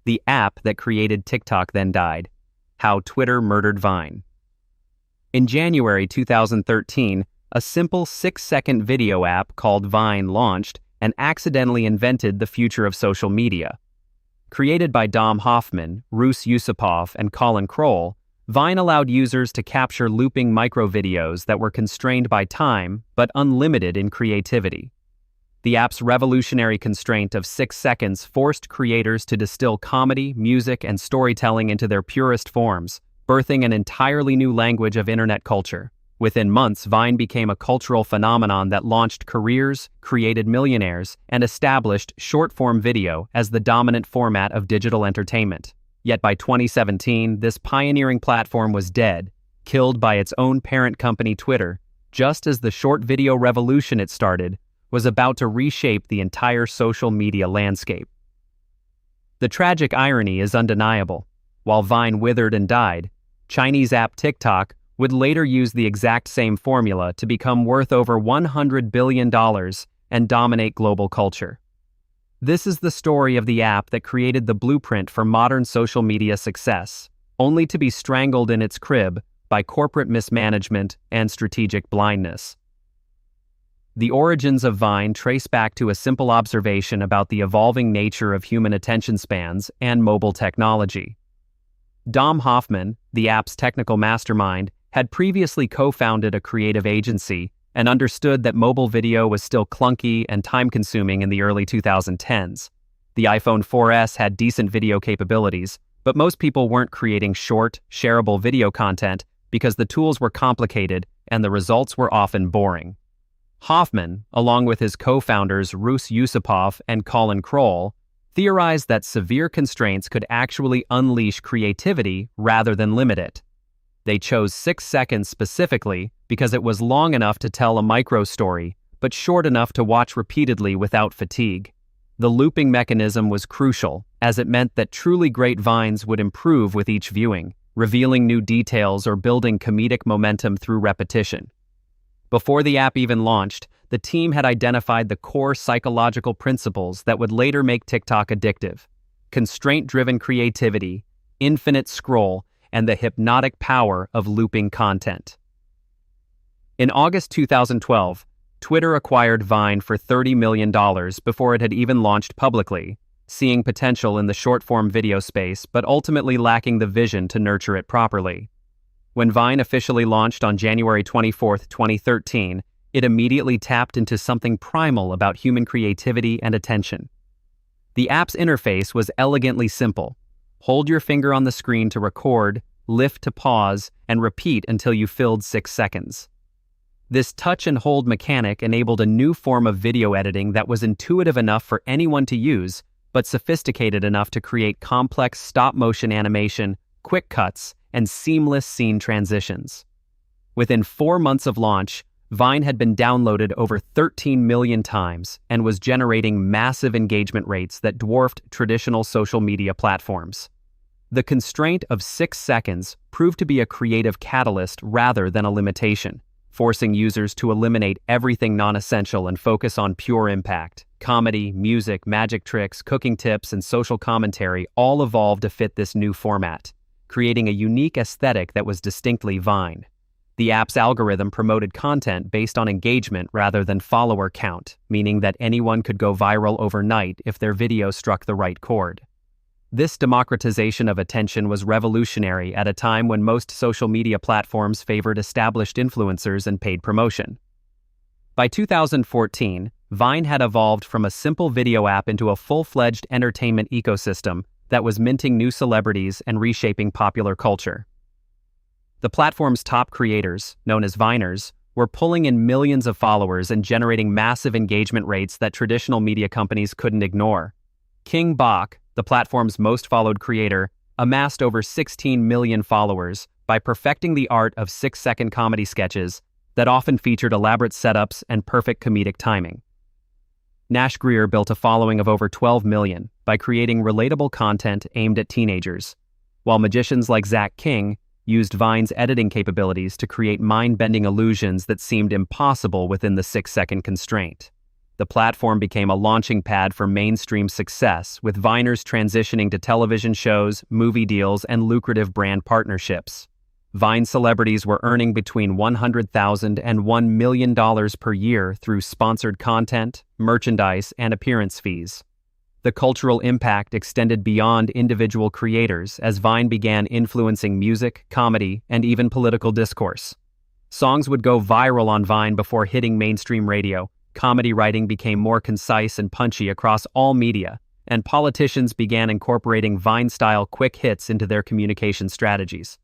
The app that created TikTok then died. How Twitter murdered Vine. In January 2013, a simple 6-second video app called Vine launched and accidentally invented the future of social media. Created by Dom Hoffman, Rus Yusupov, and Colin Kroll, Vine allowed users to capture looping microvideos that were constrained by time but unlimited in creativity. The app's revolutionary constraint of 6 seconds forced creators to distill comedy, music, and storytelling into their purest forms, birthing an entirely new language of internet culture. Within months, Vine became a cultural phenomenon that launched careers, created millionaires, and established short-form video as the dominant format of digital entertainment. Yet by 2017, this pioneering platform was dead, killed by its own parent company Twitter, just as the short video revolution it started was about to reshape the entire social media landscape. The tragic irony is undeniable. While Vine withered and died, Chinese app TikTok would later use the exact same formula to become worth over $100 billion and dominate global culture. This is the story of the app that created the blueprint for modern social media success, only to be strangled in its crib by corporate mismanagement and strategic blindness. The origins of Vine trace back to a simple observation about the evolving nature of human attention spans and mobile technology. Dom Hoffman, the app's technical mastermind, had previously co-founded a creative agency and understood that mobile video was still clunky and time-consuming in the early 2010s. The iPhone 4S had decent video capabilities, but most people weren't creating short, shareable video content because the tools were complicated and the results were often boring. Hoffman, along with his co-founders Rus Yusupov and Colin Kroll, theorized that severe constraints could actually unleash creativity rather than limit it. They chose 6 seconds specifically because it was long enough to tell a micro-story, but short enough to watch repeatedly without fatigue. The looping mechanism was crucial, as it meant that truly great vines would improve with each viewing, revealing new details or building comedic momentum through repetition. Before the app even launched, the team had identified the core psychological principles that would later make TikTok addictive: constraint-driven creativity, infinite scroll, and the hypnotic power of looping content. In August 2012, Twitter acquired Vine for $30 million before it had even launched publicly, seeing potential in the short-form video space but ultimately lacking the vision to nurture it properly. When Vine officially launched on January 24, 2013, it immediately tapped into something primal about human creativity and attention. The app's interface was elegantly simple. Hold your finger on the screen to record, lift to pause, and repeat until you filled 6 seconds. This touch and hold mechanic enabled a new form of video editing that was intuitive enough for anyone to use, but sophisticated enough to create complex stop-motion animation, quick cuts, and seamless scene transitions. Within 4 months of launch, Vine had been downloaded over 13 million times and was generating massive engagement rates that dwarfed traditional social media platforms. The constraint of 6 seconds proved to be a creative catalyst rather than a limitation, forcing users to eliminate everything non-essential and focus on pure impact. Comedy, music, magic tricks, cooking tips, and social commentary all evolved to fit this new format, creating a unique aesthetic that was distinctly Vine. The app's algorithm promoted content based on engagement rather than follower count, meaning that anyone could go viral overnight if their video struck the right chord. This democratization of attention was revolutionary at a time when most social media platforms favored established influencers and paid promotion. By 2014, Vine had evolved from a simple video app into a full-fledged entertainment ecosystem that was minting new celebrities and reshaping popular culture. The platform's top creators, known as Viners, were pulling in millions of followers and generating massive engagement rates that traditional media companies couldn't ignore. King Bach, the platform's most followed creator, amassed over 16 million followers by perfecting the art of 6-second comedy sketches that often featured elaborate setups and perfect comedic timing. Nash Grier built a following of over 12 million by creating relatable content aimed at teenagers, while magicians like Zach King used Vine's editing capabilities to create mind-bending illusions that seemed impossible within the 6-second constraint. The platform became a launching pad for mainstream success, with Viners transitioning to television shows, movie deals, and lucrative brand partnerships. Vine celebrities were earning between $100,000 and $1 million per year through sponsored content, merchandise, and appearance fees. The cultural impact extended beyond individual creators as Vine began influencing music, comedy, and even political discourse. Songs would go viral on Vine before hitting mainstream radio. Comedy writing became more concise and punchy across all media, and politicians began incorporating Vine-style quick hits into their communication strategies.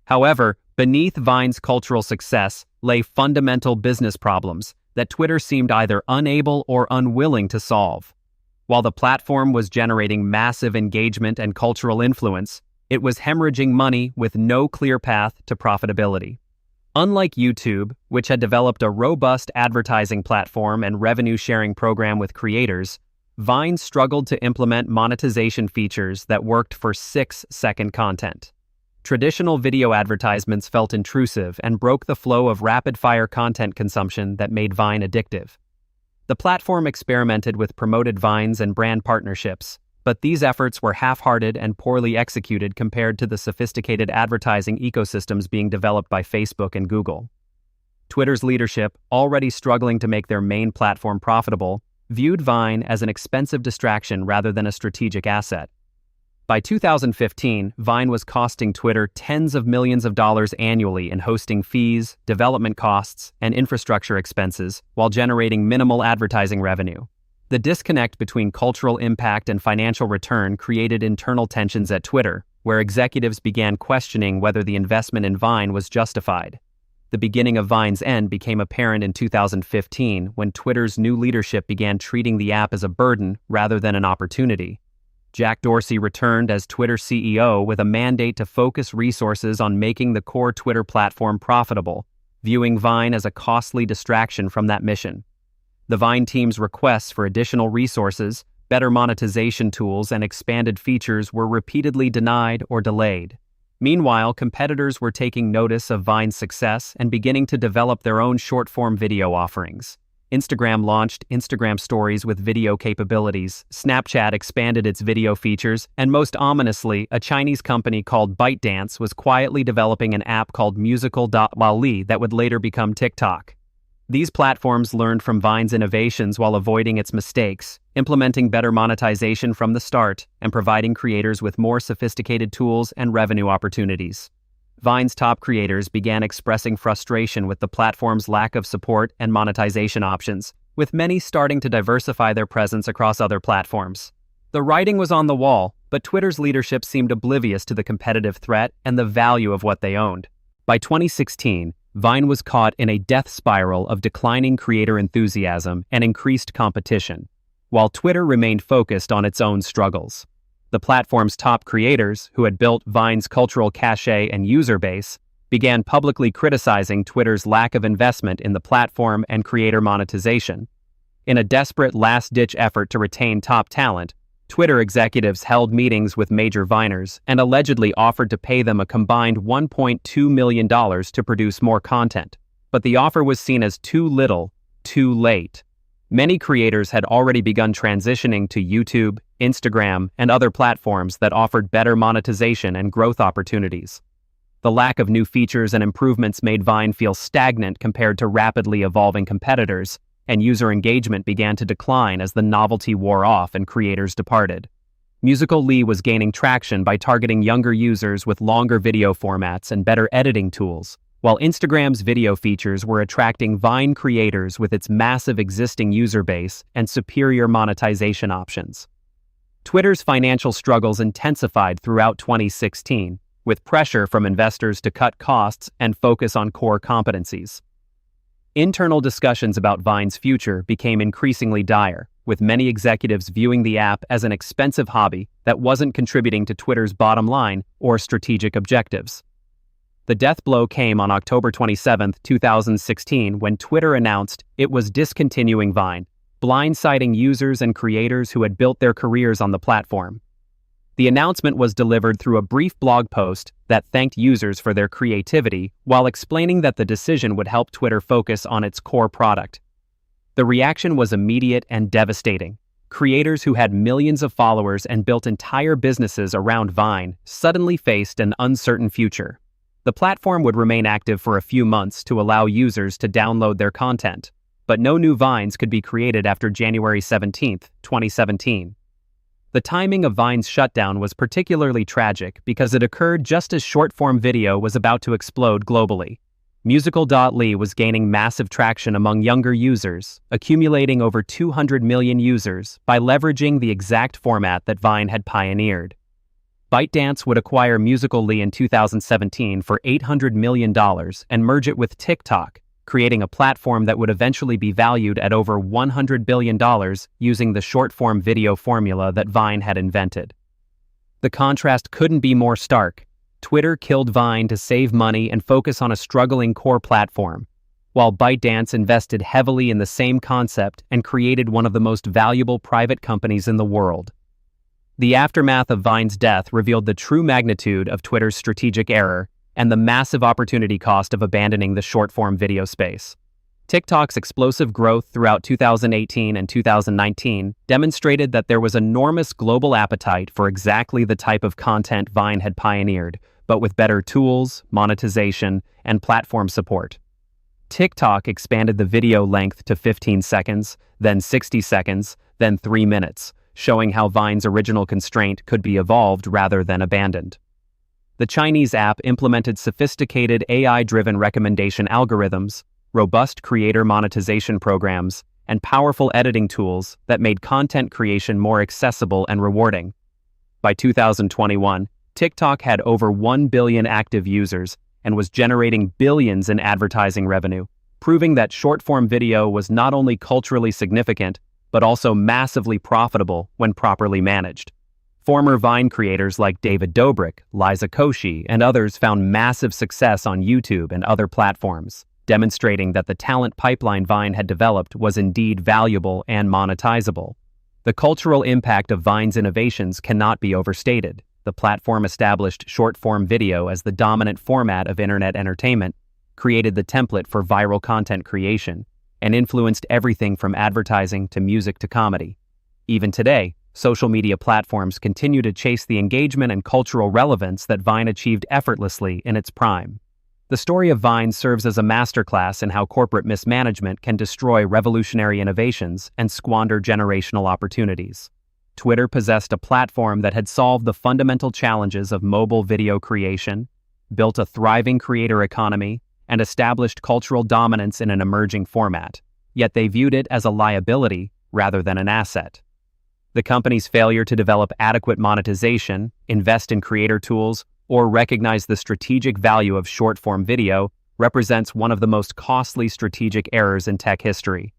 However, beneath Vine's cultural success lay fundamental business problems that Twitter seemed either unable or unwilling to solve. While the platform was generating massive engagement and cultural influence, it was hemorrhaging money with no clear path to profitability. Unlike YouTube, which had developed a robust advertising platform and revenue-sharing program with creators, Vine struggled to implement monetization features that worked for 6-second content. Traditional video advertisements felt intrusive and broke the flow of rapid-fire content consumption that made Vine addictive. The platform experimented with promoted Vines and brand partnerships, but these efforts were half-hearted and poorly executed compared to the sophisticated advertising ecosystems being developed by Facebook and Google. Twitter's leadership, already struggling to make their main platform profitable, viewed Vine as an expensive distraction rather than a strategic asset. By 2015, Vine was costing Twitter tens of millions of dollars annually in hosting fees, development costs, and infrastructure expenses, while generating minimal advertising revenue. The disconnect between cultural impact and financial return created internal tensions at Twitter, where executives began questioning whether the investment in Vine was justified. The beginning of Vine's end became apparent in 2015 when Twitter's new leadership began treating the app as a burden rather than an opportunity. Jack Dorsey returned as Twitter CEO with a mandate to focus resources on making the core Twitter platform profitable, viewing Vine as a costly distraction from that mission. The Vine team's requests for additional resources, better monetization tools, and expanded features were repeatedly denied or delayed. Meanwhile, competitors were taking notice of Vine's success and beginning to develop their own short-form video offerings. Instagram launched Instagram Stories with video capabilities, Snapchat expanded its video features, and most ominously, a Chinese company called ByteDance was quietly developing an app called Musical.ly that would later become TikTok. These platforms learned from Vine's innovations while avoiding its mistakes, implementing better monetization from the start, and providing creators with more sophisticated tools and revenue opportunities. Vine's top creators began expressing frustration with the platform's lack of support and monetization options, with many starting to diversify their presence across other platforms. The writing was on the wall, but Twitter's leadership seemed oblivious to the competitive threat and the value of what they owned. By 2016, Vine was caught in a death spiral of declining creator enthusiasm and increased competition, while Twitter remained focused on its own struggles. The platform's top creators, who had built Vine's cultural cachet and user base, began publicly criticizing Twitter's lack of investment in the platform and creator monetization. In a desperate last-ditch effort to retain top talent, Twitter executives held meetings with major Viners and allegedly offered to pay them a combined $1.2 million to produce more content. But the offer was seen as too little, too late. Many creators had already begun transitioning to YouTube, Instagram, and other platforms that offered better monetization and growth opportunities. The lack of new features and improvements made Vine feel stagnant compared to rapidly evolving competitors, and user engagement began to decline as the novelty wore off and creators departed. Musical.ly was gaining traction by targeting younger users with longer video formats and better editing tools, while Instagram's video features were attracting Vine creators with its massive existing user base and superior monetization options. Twitter's financial struggles intensified throughout 2016, with pressure from investors to cut costs and focus on core competencies. Internal discussions about Vine's future became increasingly dire, with many executives viewing the app as an expensive hobby that wasn't contributing to Twitter's bottom line or strategic objectives. The death blow came on October 27, 2016, when Twitter announced it was discontinuing Vine, blindsiding users and creators who had built their careers on the platform. The announcement was delivered through a brief blog post that thanked users for their creativity while explaining that the decision would help Twitter focus on its core product. The reaction was immediate and devastating. Creators who had millions of followers and built entire businesses around Vine suddenly faced an uncertain future. The platform would remain active for a few months to allow users to download their content, but no new Vines could be created after January 17, 2017. The timing of Vine's shutdown was particularly tragic because it occurred just as short-form video was about to explode globally. Musical.ly was gaining massive traction among younger users, accumulating over 200 million users by leveraging the exact format that Vine had pioneered. ByteDance would acquire Musical.ly in 2017 for $800 million and merge it with TikTok, creating a platform that would eventually be valued at over $100 billion using the short-form video formula that Vine had invented. The contrast couldn't be more stark. Twitter killed Vine to save money and focus on a struggling core platform, while ByteDance invested heavily in the same concept and created one of the most valuable private companies in the world. The aftermath of Vine's death revealed the true magnitude of Twitter's strategic error and the massive opportunity cost of abandoning the short-form video space. TikTok's explosive growth throughout 2018 and 2019 demonstrated that there was enormous global appetite for exactly the type of content Vine had pioneered, but with better tools, monetization, and platform support. TikTok expanded the video length to 15 seconds, then 60 seconds, then 3 minutes, showing how Vine's original constraint could be evolved rather than abandoned. The Chinese app implemented sophisticated AI-driven recommendation algorithms, robust creator monetization programs, and powerful editing tools that made content creation more accessible and rewarding. By 2021, TikTok had over 1 billion active users and was generating billions in advertising revenue, proving that short-form video was not only culturally significant, but also massively profitable when properly managed. Former Vine creators like David Dobrik, Liza Koshy, and others found massive success on YouTube and other platforms, demonstrating that the talent pipeline Vine had developed was indeed valuable and monetizable. The cultural impact of Vine's innovations cannot be overstated. The platform established short-form video as the dominant format of internet entertainment, created the template for viral content creation, and influenced everything from advertising to music to comedy. Even today, social media platforms continue to chase the engagement and cultural relevance that Vine achieved effortlessly in its prime. The story of Vine serves as a masterclass in how corporate mismanagement can destroy revolutionary innovations and squander generational opportunities. Twitter possessed a platform that had solved the fundamental challenges of mobile video creation, built a thriving creator economy, and established cultural dominance in an emerging format, yet they viewed it as a liability rather than an asset. The company's failure to develop adequate monetization, invest in creator tools, or recognize the strategic value of short-form video represents one of the most costly strategic errors in tech history.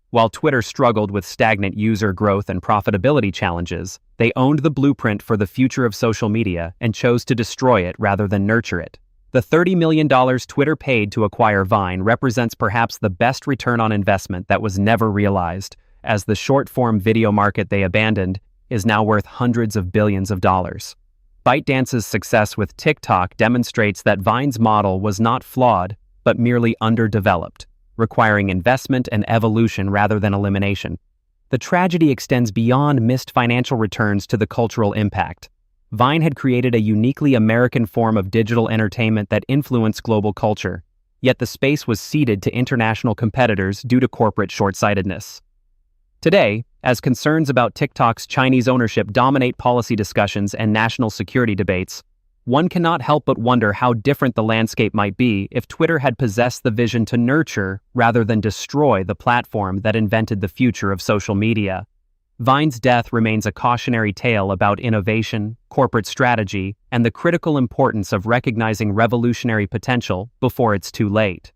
While Twitter struggled with stagnant user growth and profitability challenges, they owned the blueprint for the future of social media and chose to destroy it rather than nurture it. The $30 million Twitter paid to acquire Vine represents perhaps the best return on investment that was never realized, as the short-form video market they abandoned is now worth hundreds of billions of dollars. ByteDance's success with TikTok demonstrates that Vine's model was not flawed, but merely underdeveloped, requiring investment and evolution rather than elimination. The tragedy extends beyond missed financial returns to the cultural impact. Vine had created a uniquely American form of digital entertainment that influenced global culture, yet the space was ceded to international competitors due to corporate short-sightedness. Today, as concerns about TikTok's Chinese ownership dominate policy discussions and national security debates, one cannot help but wonder how different the landscape might be if Twitter had possessed the vision to nurture rather than destroy the platform that invented the future of social media. Vine's death remains a cautionary tale about innovation, corporate strategy, and the critical importance of recognizing revolutionary potential before it's too late.